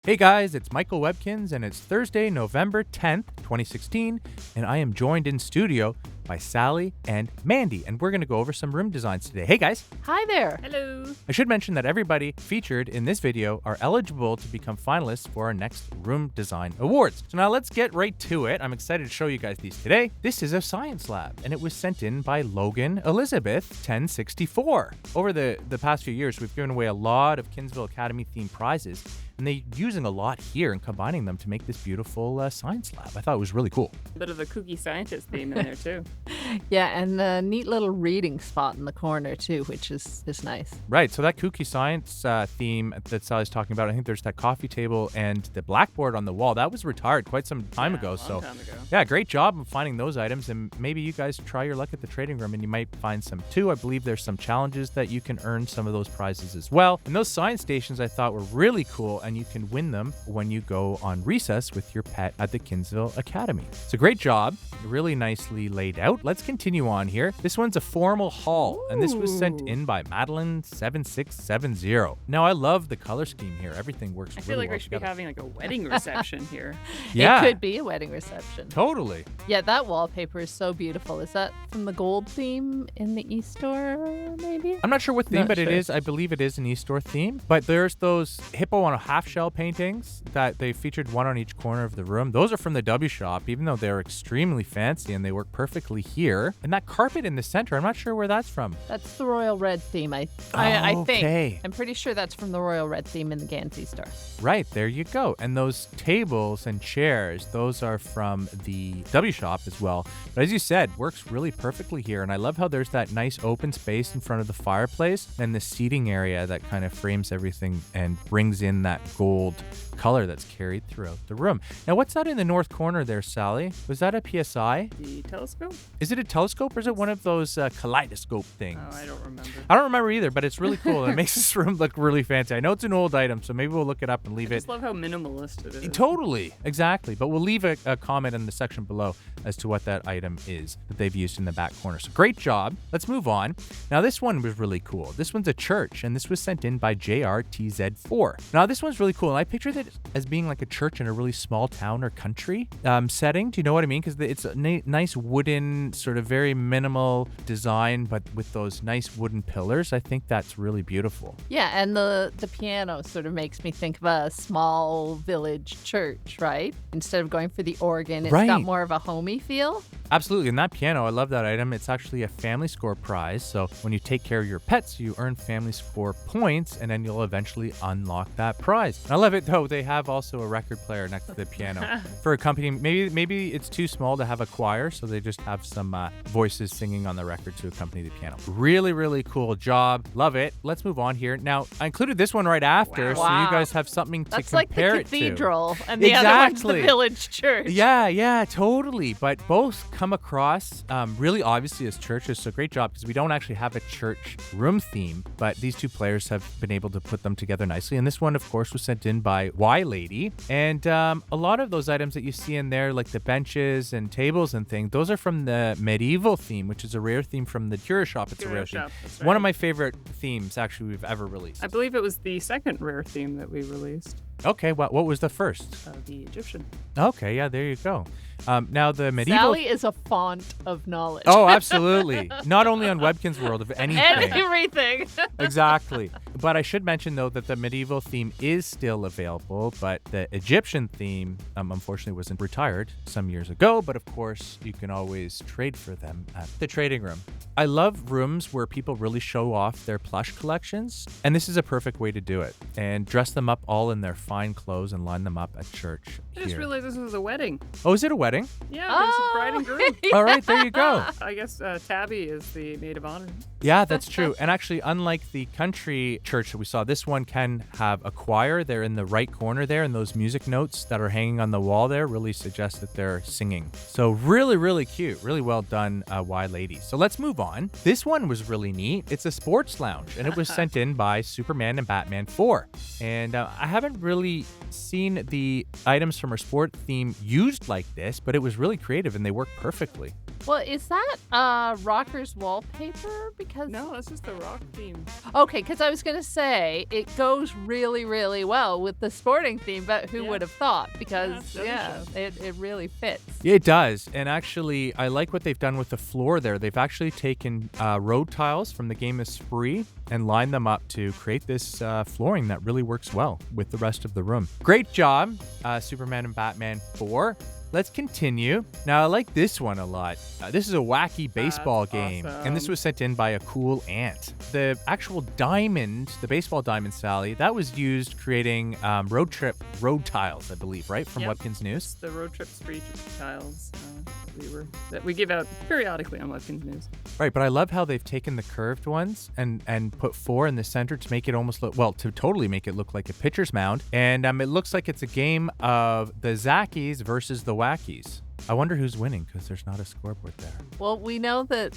Hey guys, it's Michael Webkinz, and it's Thursday, November 10th, 2016, and I am joined in studio by Sally and Mandy, and we're going to go over some room designs today. Hey guys! Hi there! Hello! I should mention that everybody featured in this video are eligible to become finalists for our next Room Design Awards. So now let's get right to it. I'm excited to show you guys these today. This is a science lab, and it was sent in by Loganelizabeth 1064. Over the past few years, we've given away a lot of Kinsville Academy themed prizes, and they're using a lot here and combining them to make this beautiful science lab. I thought it was really cool. A bit of a kooky scientist theme in there too. Yeah, and the neat little reading spot in the corner too, which is nice. Right, so that kooky science theme that Sally's talking about, I think there's that coffee table and the blackboard on the wall. That was retired quite some time ago. Long time ago. Yeah, great job of finding those items, and maybe you guys try your luck at the trading room and you might find some too. I believe there's some challenges that you can earn some of those prizes as well. And those science stations I thought were really cool, and you can win them when you go on recess with your pet at the Kinsville Academy. It's a great job, really nicely laid out. Let's continue on here. This one's a formal hall, and this was sent in by Madeline 7670. Now I love the color scheme here. Everything works I feel really like well we should together. be having like a wedding reception here. Yeah, It could be a wedding reception. totally. Yeah, that wallpaper is so beautiful. Is that from the gold theme in the e-store, maybe? I'm not sure what theme, Not but it sure. is. I believe it is an e-store theme. But there's those hippo on a half shell paintings that they featured one on each corner of the room. Those are from the W shop, even though they're extremely fancy and they work perfectly here. And that carpet in the center, I'm not sure where that's from. That's the royal red theme, I Okay. think. I'm pretty sure that's from the royal red theme in the Gansey store. Right, there you go. And those tables and chairs, those are from the W shop as well. But as you said, works really perfectly here. And I love how there's that nice open space in front of the fireplace and the seating area that kind of frames everything and brings in that gold color that's carried throughout the room. Now, what's that in the north corner there, Sally? Was that a PSI? The telescope? Is it a telescope or is it one of those kaleidoscope things? Oh, I don't remember. I don't remember either, but it's really cool. And it makes this room look really fancy. I know it's an old item, so maybe we'll look it up and leave I it. just love how minimalist it is. Totally, exactly. But we'll leave a comment in the section below as to what that item is that they've used in the back corner. So great job. Let's move on. Now this one was really cool. This one's a church, and this was sent in by JRTZ4. Now this one's really cool, and I pictured it as being like a church in a really small town or country setting. Do you know what I mean? Because it's a nice wooden, sort of very minimal design, but with those nice wooden pillars. I think that's really beautiful. Yeah, and the piano sort of makes me think of a small village church, right? Instead of going for the organ, it's Right. got more of a homey feel. Absolutely. And that piano, I love that item. It's actually a family score prize. So when you take care of your pets, you earn family score points, and then you'll eventually unlock that prize. And I love it, though. They have also a record player next to the piano for accompanying. Maybe it's too small to have a choir, so they just have some voices singing on the record to accompany the piano. Really, really cool job. Love it. Let's move on here. Now, I included this one right after, so you Wow. guys have something to That's like compare the it to. cathedral, and the other one's the Exactly. village church. Yeah, totally. But both come across really obviously as churches, so great job, because we don't actually have a church room theme, but these two players have been able to put them together nicely. And this one, of course, was sent in by Wylady. And a lot of those items that you see in there, like the benches and tables and things, those are from the medieval theme, which is a rare theme from the Cura shop. It's a rare theme. That's One of right. my favorite themes, actually, we've ever released. I believe it was the second rare theme that we released. Okay, what was the first? The Egyptian. Okay, yeah, there you go. Now the medieval... Sally is a font of knowledge. Oh, absolutely. Not only on Webkinz World, of anything. Everything. Exactly. But I should mention, though, that the medieval theme is still available, but the Egyptian theme, unfortunately, wasn't retired some years ago. But of course, you can always trade for them at the trading room. I love rooms where people really show off their plush collections, and this is a perfect way to do it. And dress them up all in their fine clothes and line them up at church. I just realized this was a wedding. Oh, is it a wedding? Yeah, there's a bride and groom. All right, there you go. I guess Tabby is the maid of honor. Yeah, that's true. And actually, unlike the country church that we saw, this one can have a choir. They're in the right corner there, and those music notes that are hanging on the wall there really suggest that they're singing. So really, really cute. Really well done, Wylady. So let's move on. This one was really neat. It's a sports lounge, and it was sent in by Superman and Batman 4. And I haven't really seen the items from our sport theme used like this, but it was really creative, and they work perfectly. Well, is that Rocker's wallpaper? Because No, that's just the rock theme. okay, because I was gonna say it goes really, really well with the sporting theme, but who Yeah. would have thought? Because Yeah, it it really fits. It does. And actually, I like what they've done with the floor there. They've actually taken road tiles from the game Esprit and lined them up to create this flooring that really works well with the rest of the room. Great job, Superman and Batman 4. Let's continue. Now, I like this one a lot. This is a wacky baseball That's game, awesome. and this was sent in by a cool ant. The actual diamond, the baseball diamond, Sally, that was used creating road tiles, I believe, right? From Yep. Webkinz News. The road trip street tiles that we give out periodically on Webkinz News. Right, but I love how they've taken the curved ones and put 4 in the center to make it almost look, well, to totally make it look like a pitcher's mound. And it looks like it's a game of the Zackies versus the Wackies. I wonder who's winning because there's not a scoreboard there. Well, we know that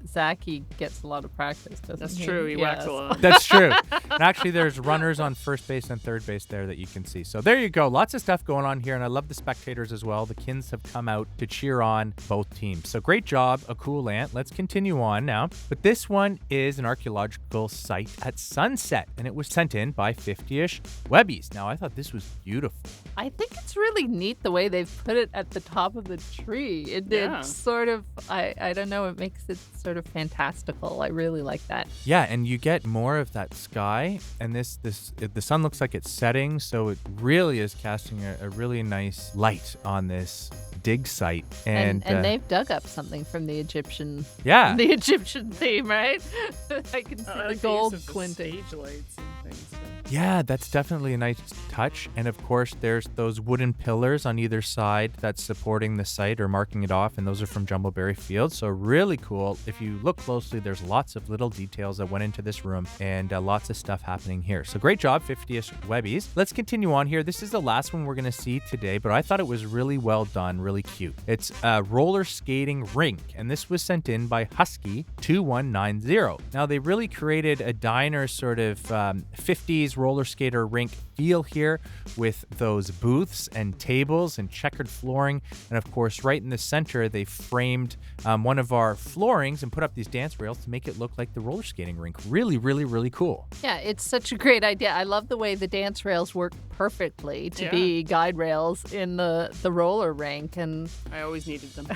Zachy gets a lot of practice, doesn't That's he? true. He whacks a lot. That's true. And actually, there's runners on first base and third base there that you can see. So there you go. Lots of stuff going on here. And I love the spectators as well. The Kins have come out to cheer on both teams. So great job, a cool ant. Let's continue on now. But this one is an archaeological site at sunset. And it was sent in by 50-ish Webbies. Now, I thought this was beautiful. I think it's really neat the way they've put it at the top of the tree. Yeah. It's sort of, I don't know, it makes it sort of fantastical. I really like that. Yeah, and you get more of that sky, and the sun looks like it's setting, so it really is casting a really nice light on this dig site. And they've dug up something from the Egyptian yeah, the Egyptian theme, right? I can see I the like gold use of the glinting. stage lights and things. yeah, that's definitely a nice touch. And of course, there's those wooden pillars on either side that's supporting the site or marking it off, and those are from Jumbleberry Field. So really cool. If you look closely, there's lots of little details that went into this room, and lots of stuff happening here. So great job, 50-ish Webbies. Let's continue on here. This is the last one we're going to see today, but I thought it was really well done, really cute. It's a roller skating rink, and this was sent in by Husky2190. Now, they really created a diner sort of 50s roller skater rink feel here with those booths and tables and checkered flooring. And of course, right in the center, they framed one of our floorings and put up these dance rails to make it look like the roller skating rink. Really, really, really cool. Yeah, it's such a great idea. I love the way the dance rails work perfectly to be guide rails in the roller rink. And I always needed them.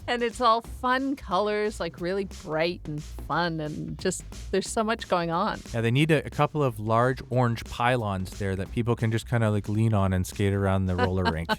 and it's all fun colors, like really bright and fun, and just there's so much going on. Yeah, they need a couple of large orange pylons there that people can just kind of like lean on and skate around the roller rink.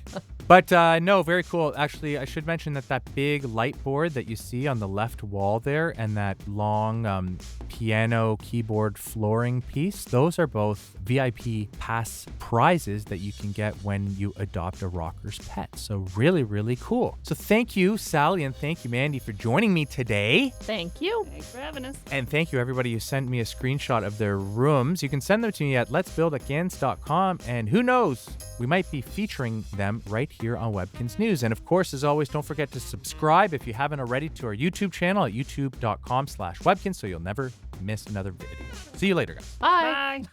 But no, very cool. Actually, I should mention that big light board that you see on the left wall there and that long piano keyboard flooring piece, those are both VIP pass prizes that you can get when you adopt a Rocker's pet. So really, really cool. So thank you, Sally, and thank you, Mandy, for joining me today. Thank you. Thanks for having us. And thank you, everybody who sent me a screenshot of their rooms. You can send them to me at letsbuildagains.com, and who knows, we might be featuring them right here on Webkinz News. And of course, as always, don't forget to subscribe if you haven't already to our YouTube channel at youtube.com/Webkinz so you'll never miss another video. See you later, guys. Bye. Bye.